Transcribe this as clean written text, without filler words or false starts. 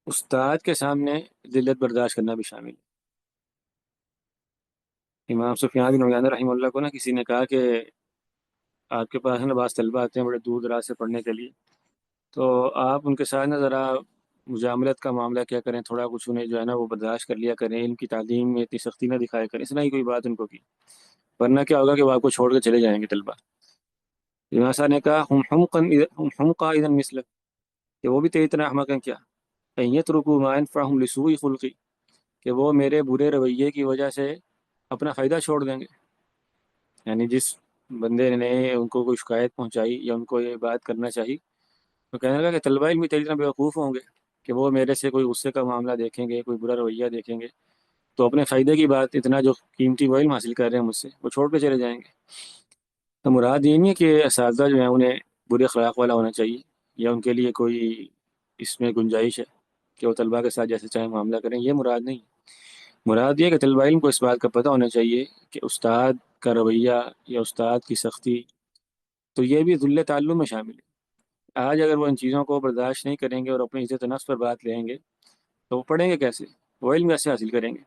استاد کے سامنے ذلت برداشت کرنا بھی شامل ہے۔ امام سفیان بن عیینہ رحمہ اللہ کو نا کسی نے کہا کہ آپ کے پاس نا بعض طلبہ آتے ہیں بڑے دور دراز سے پڑھنے کے لیے، تو آپ ان کے ساتھ نا ذرا مجاملت کا معاملہ کیا کریں، تھوڑا کچھ انہیں جو ہے نا وہ برداشت کر لیا کریں، ان کی تعلیم میں اتنی سختی نہ دکھایا کریں، اس طرح کی کوئی بات ان کو کی، ورنہ کیا ہوگا کہ وہ آپ کو چھوڑ کے چلے جائیں گے طلبہ۔ امام صاحب نے کہا ہم حمقا اذا مثل، کہ وہ بھی تیری طرح احمق ہیں کیا، ان یترکوا ما ينفعهم لسوء خلقی، کہ وہ میرے برے رویے کی وجہ سے اپنا فائدہ چھوڑ دیں گے۔ یعنی جس بندے نے ان کو کوئی شکایت پہنچائی یا ان کو یہ بات کرنا چاہی، تو کہنے لگا کہ طلبہ علم بھی تیری طرح بیوقوف ہوں گے کہ وہ میرے سے کوئی غصے کا معاملہ دیکھیں گے، کوئی برا رویہ دیکھیں گے، تو اپنے فائدے کی بات اتنا جو قیمتی وہ علم حاصل کر رہے ہیں مجھ سے وہ چھوڑ کے چلے جائیں گے۔ تو مراد یہ نہیں ہے کہ اساتذہ جو ہیں انہیں برے اخلاق والا ہونا چاہیے، یا ان کے لیے کوئی اس میں گنجائش ہے کہ وہ طلبہ کے ساتھ جیسے چاہیں معاملہ کریں، یہ مراد نہیں۔ مراد یہ ہے کہ طلبہ علم کو اس بات کا پتہ ہونا چاہیے کہ استاد کا رویہ یا استاد کی سختی، تو یہ بھی ذل تعلم میں شامل ہے۔ آج اگر وہ ان چیزوں کو برداشت نہیں کریں گے اور اپنی عزت و نفس پر بات لیں گے تو وہ پڑھیں گے کیسے، وہ علم کیسے حاصل کریں گے؟